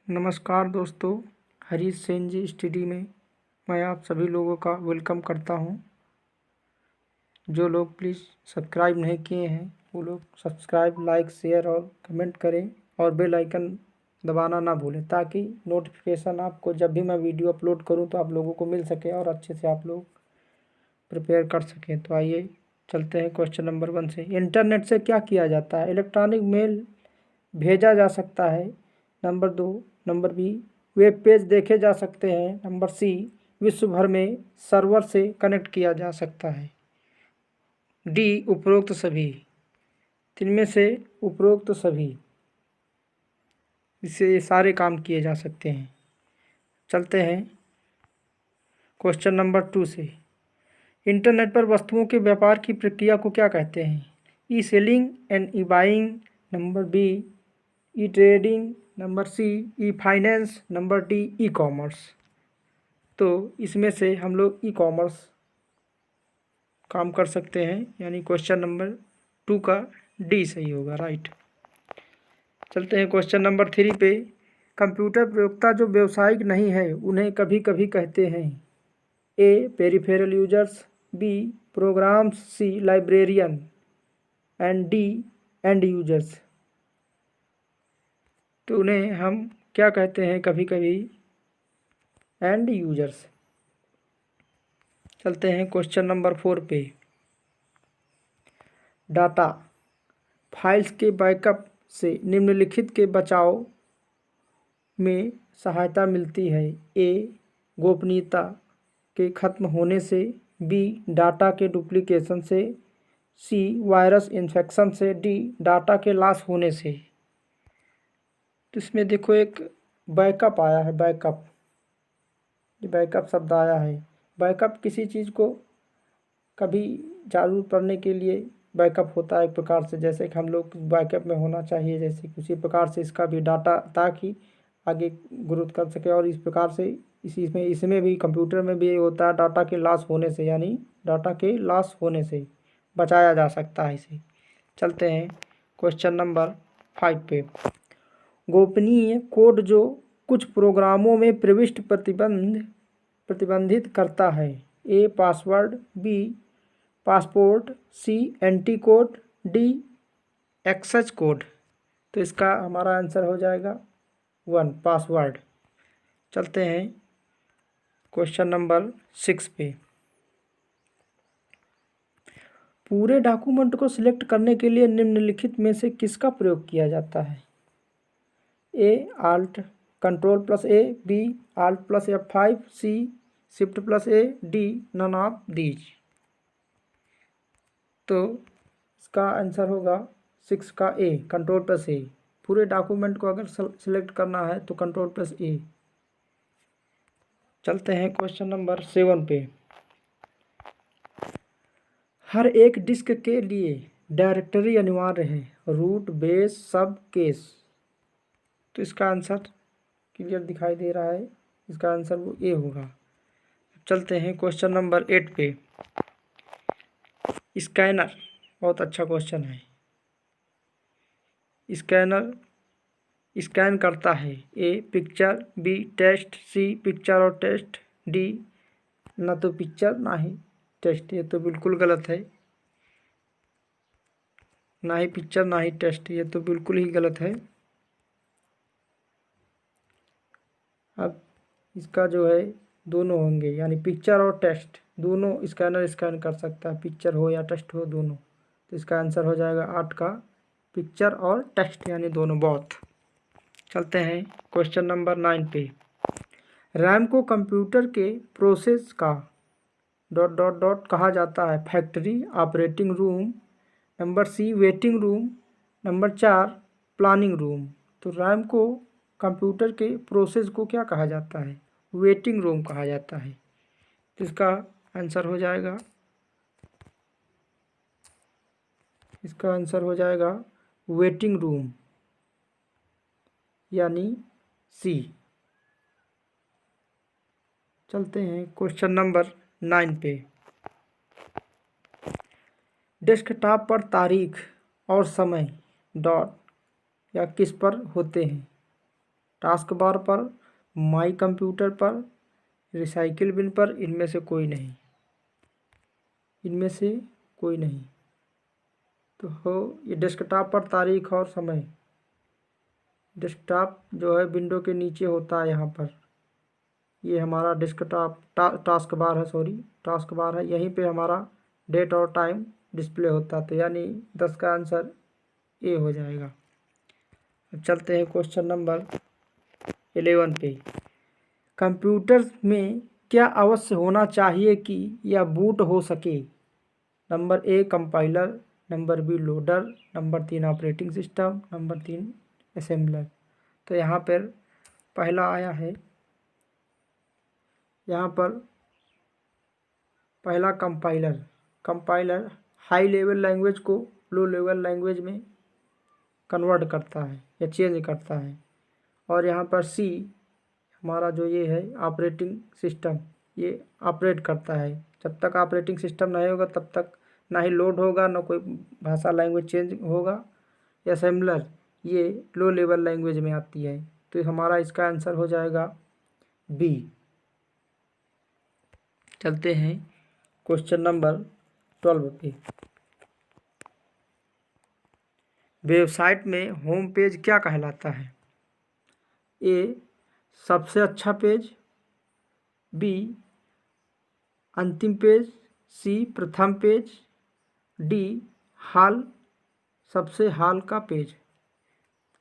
नमस्कार दोस्तों, हरीश सेन जी स्टडी में मैं आप सभी लोगों का वेलकम करता हूं। जो लोग प्लीज़ सब्सक्राइब नहीं किए हैं वो लोग सब्सक्राइब, लाइक, शेयर और कमेंट करें और बेल आइकन दबाना ना भूलें ताकि नोटिफिकेशन आपको जब भी मैं वीडियो अपलोड करूं तो आप लोगों को मिल सके और अच्छे से आप लोग प्रिपेयर कर सकें। तो आइए चलते हैं क्वेश्चन नंबर 1 से। इंटरनेट से क्या किया जाता है? इलेक्ट्रॉनिक मेल भेजा जा सकता है। Number 2। Number B, web page देखे जा सकते हैं। नंबर सी, विश्व भर में सर्वर से कनेक्ट किया जा सकता है। डी, उपरोक्त सभी। इनमें से उपरोक्त सभी, इससे ये सारे काम किए जा सकते हैं। चलते हैं क्वेश्चन नंबर 2 से। इंटरनेट पर वस्तुओं के व्यापार की प्रक्रिया को क्या कहते हैं? E selling and e buying. Number B, e trading. Number C, e finance. Number D, e commerce. तो इसमें से हम लोग ई कॉमर्स काम कर सकते हैं, यानी क्वेश्चन नंबर 2 का डी सही होगा, राइट। चलते हैं क्वेश्चन नंबर 3 पे। कंप्यूटर प्रयोक्ता जो व्यावसायिक नहीं है उन्हें कभी कभी कहते हैं। A, peripheral users. B, programs. C, librarian. And D, end users. तो उन्हें हम क्या कहते हैं कभी कभी? End users. चलते हैं क्वेश्चन नंबर 4 पे। डाटा फाइल्स के बैकअप से निम्नलिखित के बचाव में सहायता मिलती है। ए, गोपनीयता के खत्म होने से। बी, डाटा के डुप्लीकेशन से। सी, वायरस इन्फेक्शन से। डी, डाटा के लॉस होने से। तो इसमें देखो एक बैकअप आया है, बैकअप, ये बैकअप शब्द आया है। बैकअप किसी चीज़ को कभी चालू करने के लिए बैकअप होता है एक प्रकार से, जैसे कि हम लोग बैकअप में होना चाहिए, जैसे उसी प्रकार से इसका भी डाटा, ताकि आगे ग्रोथ कर सके। और इस प्रकार से इसमें भी, कंप्यूटर में भी ये होता है, डाटा के लॉस होने से, यानी डाटा के लॉस होने से बचाया जा सकता है इसे। चलते हैं क्वेश्चन नंबर 5 पे। गोपनीय कोड जो कुछ प्रोग्रामों में प्रविष्ट प्रतिबंधित करता है। A, password. B, passport. C, anti code. D, access code. तो इसका हमारा आंसर हो जाएगा 1, पासवर्ड। चलते हैं क्वेश्चन नंबर 6 पे। पूरे डॉक्यूमेंट को सिलेक्ट करने के लिए निम्नलिखित में से किसका प्रयोग किया जाता है? A, alt control plus A. B, alt plus F5। C, shift plus A. D, none of these. तो इसका आंसर होगा 6 का ए, कंट्रोल प्लस ए। पूरे डॉक्यूमेंट को अगर सिलेक्ट करना है तो कंट्रोल प्लस ए। चलते हैं क्वेश्चन नंबर 7 पे। हर एक डिस्क के लिए डायरेक्टरी अनिवार्य है। रूट, बेस, सब, केस। तो इसका आंसर क्लियर दिखाई दे रहा है, इसका आंसर वो ए होगा। चलते हैं क्वेश्चन नंबर 8 पे। स्कैनर, बहुत अच्छा क्वेश्चन है। स्कैनर स्कैन करता है। A, picture. B, text. C, picture और टेक्स्ट। डी, ना तो पिक्चर ना ही टेक्स्ट। ये तो बिल्कुल गलत है, ना ही पिक्चर ना ही टेक्स्ट, ये तो बिल्कुल ही गलत है। अब इसका जो है दोनों होंगे, यानी पिक्चर और टेक्स्ट दोनों स्कैनर स्कैन कर सकता है, पिक्चर हो या टेक्स्ट हो, दोनों। तो इसका आंसर हो जाएगा 8 का पिक्चर और टेक्स्ट, यानी दोनों, बोथ। चलते हैं क्वेश्चन नंबर 9 पे। रैम को कंप्यूटर के प्रोसेस का डॉट डॉट डॉट कहा जाता है। Factory, operating room. Number C, waiting room. Number 4, planning room. तो रैम को कंप्यूटर के प्रोसेस को क्या कहा जाता है? वेटिंग रूम कहा जाता है। तो इसका आंसर हो जाएगा, इसका आंसर हो जाएगा वेटिंग रूम, यानी सी। चलते हैं क्वेश्चन नंबर 9 पे। डेस्कटॉप पर तारीख और समय डॉट या किस पर होते हैं? टास्क बार पर, माई कंप्यूटर पर, रिसाइकिल बिन पर, इनमें से कोई नहीं, इनमें से कोई नहीं। तो हो ये डेस्कटॉप पर तारीख और समय, डेस्कटॉप जो है विंडो के नीचे होता है यहाँ पर, ये हमारा डेस्कटॉप टास्क बार है, सॉरी टास्क बार है, यहीं पे हमारा डेट और टाइम डिस्प्ले होता है। तो यानी 10 का आंसर ए हो जाएगा। अब चलते हैं क्वेश्चन नंबर 11 पे। कंप्यूटर में क्या अवश्य होना चाहिए कि यह बूट हो सके? Number A compiler, number B loader, number 3 operating system, number 3 assembler. तो यहाँ पर पहला आया है, यहाँ पर पहला compiler. Compiler high level language को लो लेवल लैंग्वेज में कन्वर्ट करता है या चेंज करता है। और यहाँ पर सी हमारा जो ये है ऑपरेटिंग सिस्टम, ये ऑपरेट करता है। जब तक ऑपरेटिंग सिस्टम नहीं होगा तब तक ना ही लोड होगा, ना कोई भाषा लैंग्वेज चेंज होगा। असेंबलर ये लो लेवल लैंग्वेज में आती है। तो हमारा इसका आंसर हो जाएगा बी। चलते हैं क्वेश्चन नंबर 12 पे। वेबसाइट में होम पेज क्या कहलाता है? ए सबसे अच्छा पेज, बी अंतिम पेज, सी प्रथम पेज, डी हाल सबसे हाल का पेज।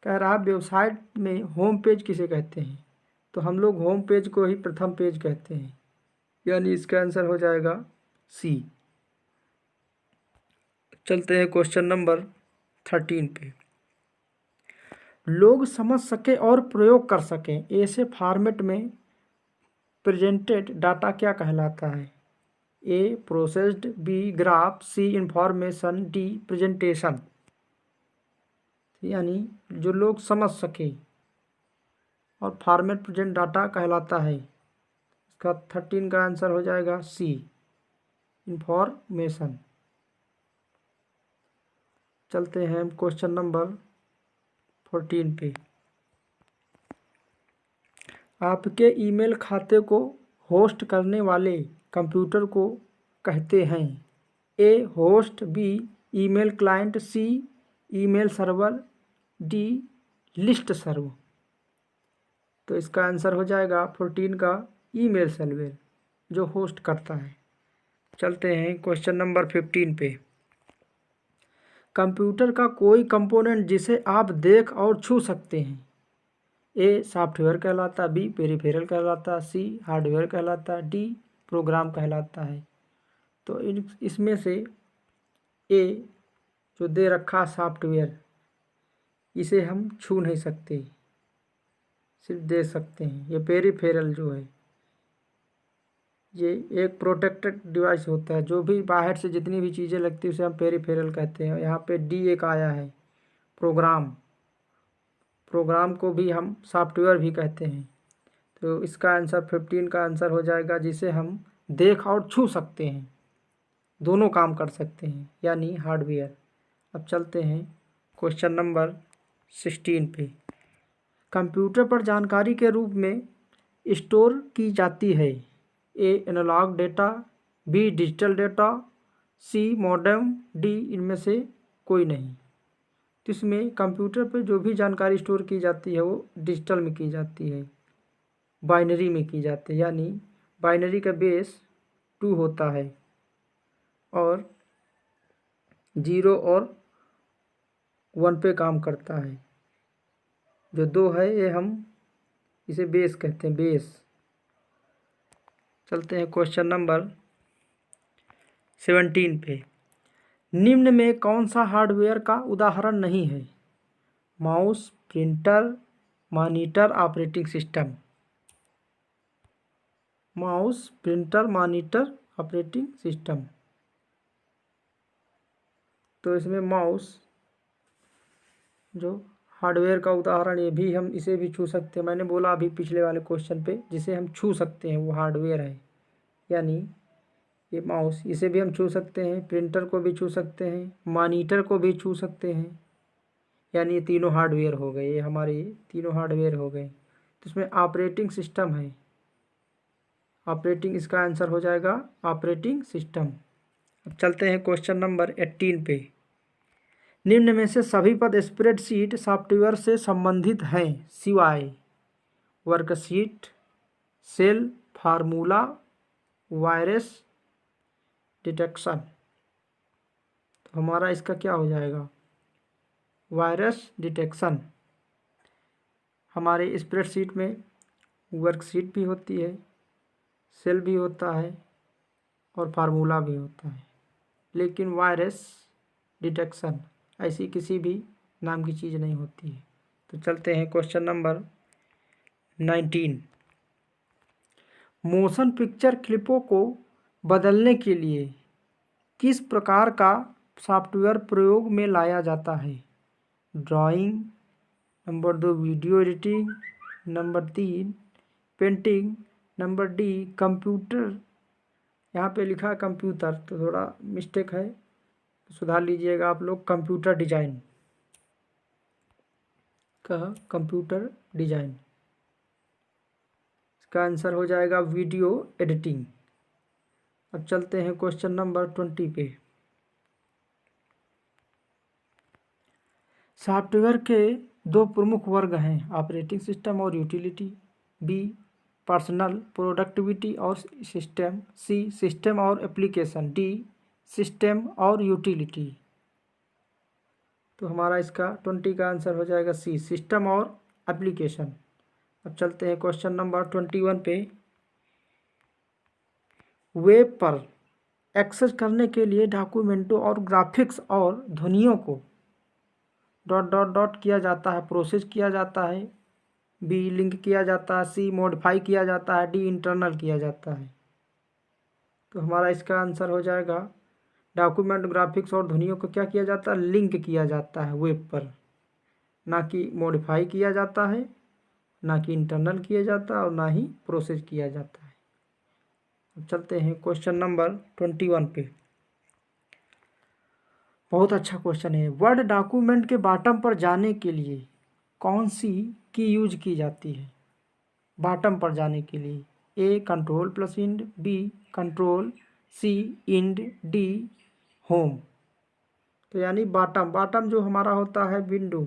कह रहा वेबसाइट में होम पेज किसे कहते हैं? तो हम लोग होम पेज को ही प्रथम पेज कहते हैं, यानी इसका आंसर हो जाएगा सी। चलते हैं क्वेश्चन नंबर 13 पे। लोग समझ सके और प्रयोग कर सकें ऐसे फॉर्मेट में प्रेजेंटेड डाटा क्या कहलाता है? ए प्रोसेस्ड, बी ग्राफ, सी इंफॉर्मेशन, डी प्रेजेंटेशन। यानी जो लोग समझ सके और फॉर्मेट प्रेजेंट डाटा कहलाता है, इसका 13 का आंसर हो जाएगा सी इंफॉर्मेशन। चलते हैं क्वेश्चन नंबर 14 पे। आपके ईमेल खाते को होस्ट करने वाले कंप्यूटर को कहते हैं? A host, B email client, C email server, D list server. तो इसका आंसर हो जाएगा 14 का ईमेल सर्वर जो होस्ट करता है। चलते हैं क्वेश्चन नंबर 15 पे। कंप्यूटर का कोई कंपोनेंट जिसे आप देख और छू सकते हैं? ए सॉफ्टवेयर कहलाता, बी पेरिफेरल कहलाता, सी हार्डवेयर कहलाता, डी प्रोग्राम कहलाता है। तो इसमें से ए जो दे रखा सॉफ्टवेयर, इसे हम छू नहीं सकते, सिर्फ दे सकते हैं। ये पेरिफेरल जो है ये एक प्रोटेक्टेड डिवाइस होता है, जो भी बाहर से जितनी भी चीज़ें लगती है उसे हम पेरिफेरल कहते हैं। यहाँ पे डी एक आया है प्रोग्राम, प्रोग्राम को भी हम सॉफ्टवेयर भी कहते हैं। तो इसका आंसर 15 का आंसर हो जाएगा जिसे हम देख और छू सकते हैं, दोनों काम कर सकते हैं, यानी हार्डवेयर। अब चलते हैं क्वेश्चन नंबर 16 पे। कंप्यूटर पर जानकारी के रूप में स्टोर की जाती है? A analog data, B digital data, C modem, D इनमें से कोई नहीं। तो इसमें कंप्यूटर पर जो भी जानकारी स्टोर की जाती है वो डिजिटल में की जाती है, बाइनरी में की जाती है। यानी बाइनरी का बेस 2 होता है और 0 और 1 पे काम करता है। जो 2 है ये हम इसे बेस कहते हैं, बेस। चलते हैं क्वेश्चन नंबर 17 पे। निम्न में कौन सा हार्डवेयर का उदाहरण नहीं है? Mouse, printer, monitor, operating system. Mouse, printer, monitor, operating system. तो इसमें माउस जो हार्डवेयर का उदाहरण, ये भी हम इसे भी छू सकते हैं। मैंने बोला अभी पिछले वाले क्वेश्चन पे, जिसे हम छू सकते हैं वो हार्डवेयर है, यानी ये माउस, इसे भी हम छू सकते हैं, प्रिंटर को भी छू सकते हैं, मॉनिटर को भी छू सकते हैं, यानी ये तीनों हार्डवेयर हो गए। ये हमारे तीनों हार्डवेयर हो गए। तो इसमें ऑपरेटिंग सिस्टम है, ऑपरेटिंग इसका आंसर हो जाएगा ऑपरेटिंग सिस्टम। अब चलते हैं क्वेश्चन नंबर 18 पे। निम्न में से सभी पद स्प्रेडशीट सॉफ्टवेयर से संबंधित हैं सिवाय worksheet, cell formula, virus detection. तो हमारा इसका क्या हो जाएगा, वायरस डिटेक्शन। हमारे स्प्रेडशीट में वर्कशीट भी होती है, सेल भी होता है और फार्मूला भी होता है, लेकिन वायरस डिटेक्शन ऐसी किसी भी नाम की चीज़ नहीं होती है। तो चलते हैं क्वेश्चन नंबर 19। मोशन पिक्चर क्लिपों को बदलने के लिए किस प्रकार का सॉफ्टवेयर प्रयोग में लाया जाता है? Drawing, number 2 video editing, number 3 painting, number D computer. यहाँ पे लिखा है कंप्यूटर, तो थोड़ा मिस्टेक है, सुधार लीजिएगा आप लोग। कंप्यूटर डिजाइन का कंप्यूटर डिजाइन, इसका आंसर हो जाएगा वीडियो एडिटिंग। अब चलते हैं क्वेश्चन नंबर 20 पे। सॉफ्टवेयर के दो प्रमुख वर्ग हैं, ऑपरेटिंग सिस्टम और यूटिलिटी। बी पर्सनल प्रोडक्टिविटी और सिस्टम। सी सिस्टम और एप्लीकेशन। डी सिस्टम और यूटिलिटी। तो हमारा इसका 20 का आंसर हो जाएगा सी सिस्टम और एप्लीकेशन। अब चलते हैं क्वेश्चन नंबर 21 पे। वेब पर एक्सेस करने के लिए डॉक्यूमेंटों और ग्राफिक्स और ध्वनियों को डॉट डॉट डॉट किया जाता है, प्रोसेस किया जाता है। बी लिंक किया जाता है। सी मॉडिफाई किया जाता है। डी इंटरनल किया जाता है। तो हमारा इसका आंसर हो जाएगा डॉक्यूमेंट, ग्राफिक्स और ध्वनियों को क्या किया जाता है, लिंक किया जाता है वेब पर, ना कि मॉडिफाई किया जाता है, ना कि इंटरनल किया जाता है और ना ही प्रोसेस किया जाता है। अब चलते हैं क्वेश्चन नंबर 21 पे। बहुत अच्छा क्वेश्चन है। वर्ड डॉक्यूमेंट के बॉटम पर जाने के लिए कौन सी की यूज की जाती है? बॉटम पर जाने के लिए A control plus end, B control, C end, D home. तो यानी बॉटम, बॉटम जो हमारा होता है विंडो,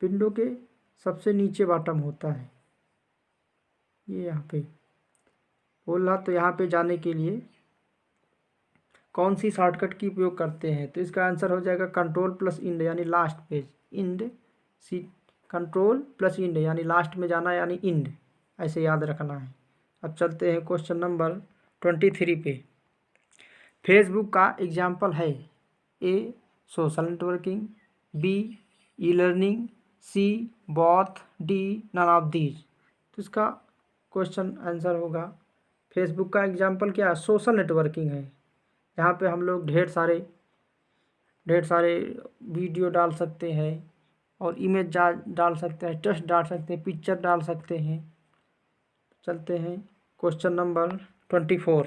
विंडो के सबसे नीचे बॉटम होता है, ये यहाँ पे बोल रहा। तो यहाँ पे जाने के लिए कौन सी शॉर्टकट की उपयोग करते हैं? तो इसका आंसर हो जाएगा कंट्रोल प्लस इंड यानी last page, end. C control plus end यानी लास्ट में जाना यानी इंड, ऐसे याद रखना है। अब चलते हैं क्वेश्चन नंबर 23 पे। फेसबुक का एग्जाम्पल है A social networking, B e learning, C both, D none of these. तो इसका क्वेश्चन आंसर होगा फेसबुक का एग्जाम्पल क्या है, सोशल नेटवर्किंग है। यहाँ पे हम लोग ढेर सारे वीडियो डाल सकते हैं और इमेज डाल सकते हैं, टेक्स्ट डाल सकते हैं, पिक्चर डाल सकते हैं। चलते हैं क्वेश्चन नंबर 24।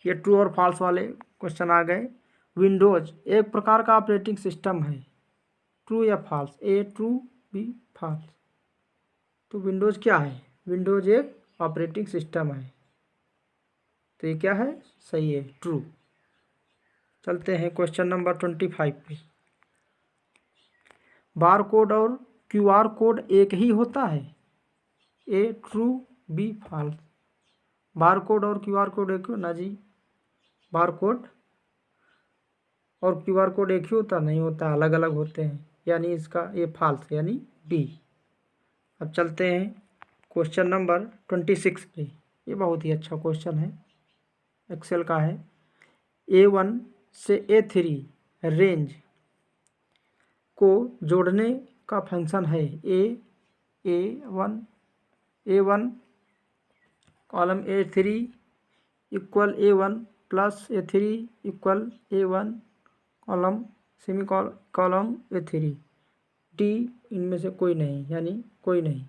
ये ट्रू और फॉल्स वाले क्वेश्चन आ गए। विंडोज एक प्रकार का ऑपरेटिंग सिस्टम है, ट्रू या फॉल्स? ए ट्रू, बी फॉल्स। तो विंडोज क्या है? विंडोज एक ऑपरेटिंग सिस्टम है, तो ये क्या है, सही है, ट्रू। चलते हैं क्वेश्चन नंबर 25 पे। बार कोड और क्यूआर कोड एक ही होता है? A true, B false. Bar code और क्यूआर कोड एक ना जी, बार कोड और क्यूआर कोड एक ही होता नहीं होता, अलग अलग होते हैं, यानी इसका ये फॉल्स यानी बी। अब चलते हैं क्वेश्चन नंबर 26 पे। ये बहुत ही अच्छा क्वेश्चन है, एक्सेल का है। A1 से A3 रेंज को जोड़ने का फंक्शन है। A1 column A3 equal A1 plus A3 equal A1 column semi column A3। D इनमें से कोई नहीं, यानी कोई नहीं।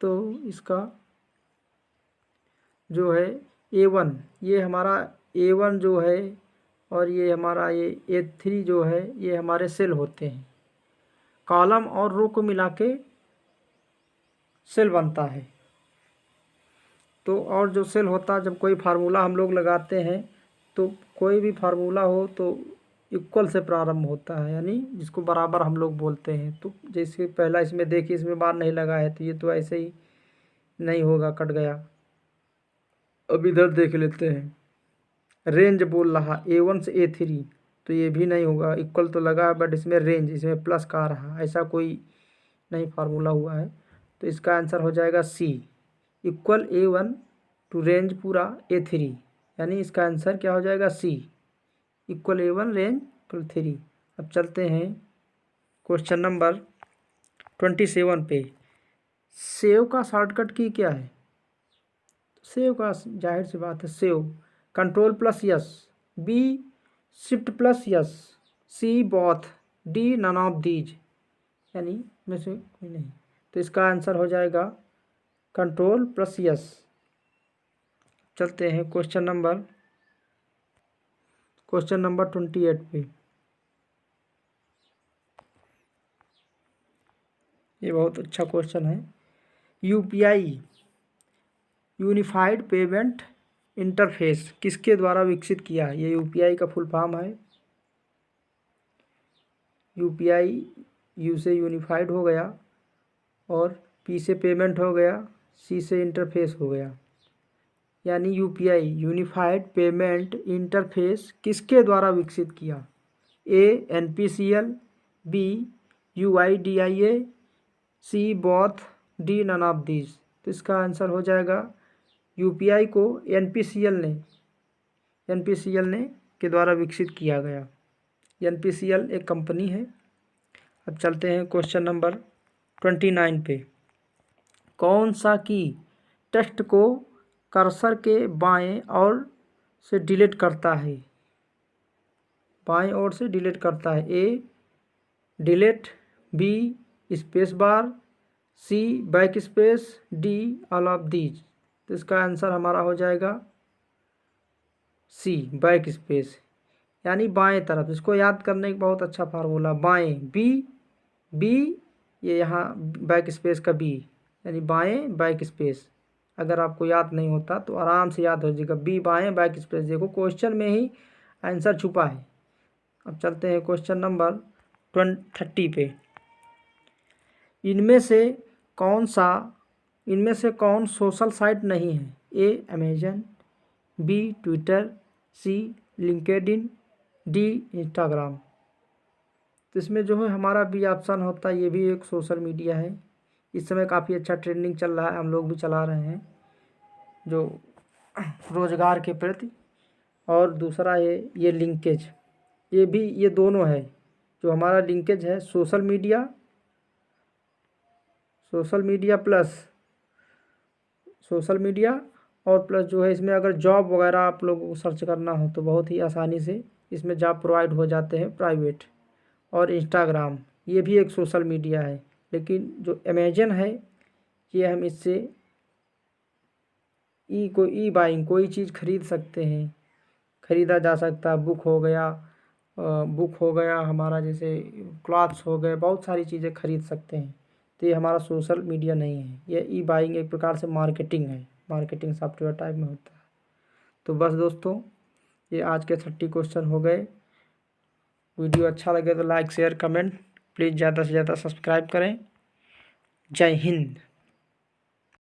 तो इसका जो है A1, ये हमारा A1 जो है और ये हमारा ये A3 जो है, ये हमारे सेल होते हैं। कॉलम और रो को मिला के सेल बनता है। तो और जो सेल होता है, जब कोई फार्मूला हम लोग लगाते हैं तो कोई भी फार्मूला हो तो इक्वल से प्रारंभ होता है, यानी जिसको बराबर हम लोग बोलते हैं। तो जैसे पहला इसमें देखिए, इसमें बार नहीं लगा है तो ये तो ऐसे ही नहीं होगा, कट गया। अब इधर देख लेते हैं, रेंज बोल रहा A1 से A3, तो ये भी नहीं होगा, इक्वल तो लगा है बट इसमें रेंज, इसमें प्लस का आ रहा, ऐसा कोई नहीं फार्मूला हुआ है। तो इसका आंसर हो जाएगा C, equal A1 to range पूरा A3, यानी इसका आंसर क्या हो जाएगा C, equal A1 range equal 3। अब चलते हैं क्वेश्चन नंबर 27 पे। सेव का शॉर्टकट की क्या है? सेव का जाहिर सी बात है save, control plus S, B shift plus S, C both, D none of these, यानी में से कोई नहीं। तो इसका आंसर हो जाएगा कंट्रोल प्लस यस। चलते हैं क्वेश्चन नंबर 28 पे। ये बहुत अच्छा क्वेश्चन है। यूपीआई यूनिफाइड पेमेंट इंटरफेस किसके द्वारा विकसित किया है? ये यूपीआई का फुल फॉर्म है। यूपीआई यू से यूनिफाइड हो गया, और पी से पेमेंट हो गया, सी से इंटरफेस हो गया, यानी यूपीआई यूनिफाइड पेमेंट इंटरफेस किसके द्वारा विकसित किया? A NPCL, B UIDIA, C both, D none of these. तो इसका आंसर हो जाएगा यूपीआई को एनपीसीएल ने के द्वारा विकसित किया गया। एनपीसीएल एक कंपनी है। अब चलते हैं क्वेश्चन नंबर 29 पे। कौन सा की टेक्स्ट को कर्सर के बाएं ओर से डिलीट करता है? बाएं ओर से डिलीट करता है। A delete, B space bar, C back space, D all of these. तो इसका आंसर हमारा हो जाएगा सी बैक स्पेस, यानी बाएं तरफ। इसको याद करने का बहुत अच्छा फार्मूला, बाएं बी ये यहाँ बैक स्पेस का बी, यानी बाएं बैक स्पेस। अगर आपको याद नहीं होता तो आराम से याद हो जाएगा, बी बाएं बैक स्पेस। देखो क्वेश्चन में ही आंसर छुपा है। अब चलते हैं क्वेश्चन नंबर 30 पे। इनमें से कौन सोशल साइट नहीं है? ए अमेजन, बी ट्विटर, सी लिंक्डइन, डी इंस्टाग्राम। तो इसमें जो है हमारा बी ऑप्शन होता है, ये भी एक सोशल मीडिया है। इस समय काफ़ी अच्छा ट्रेंडिंग चल रहा है, हम लोग भी चला रहे हैं जो रोज़गार के प्रति। और दूसरा ये लिंकेज, ये दोनों है जो हमारा लिंकेज है, सोशल मीडिया और प्लस जो है इसमें अगर जॉब वगैरह आप लोगों को सर्च करना हो तो बहुत ही आसानी से इसमें जॉब प्रोवाइड हो जाते हैं प्राइवेट। और इंस्टाग्राम ये भी एक सोशल मीडिया है, लेकिन जो अमेजन है ये हम इससे ई बाइंग कोई चीज़ खरीद सकते हैं, ख़रीदा जा सकता है। बुक हो गया हमारा, जैसे क्लॉथ्स हो गए, बहुत सारी चीज़ें खरीद सकते हैं। तो ये हमारा सोशल मीडिया नहीं है, ये ई बाइंग एक प्रकार से मार्केटिंग है, मार्केटिंग सॉफ्टवेयर टाइप में होता है। तो बस दोस्तों, ये आज के 30 क्वेश्चन हो गए। वीडियो अच्छा लगे तो लाइक शेयर कमेंट प्लीज़ ज़्यादा से ज़्यादा सब्सक्राइब करें। जय हिंद।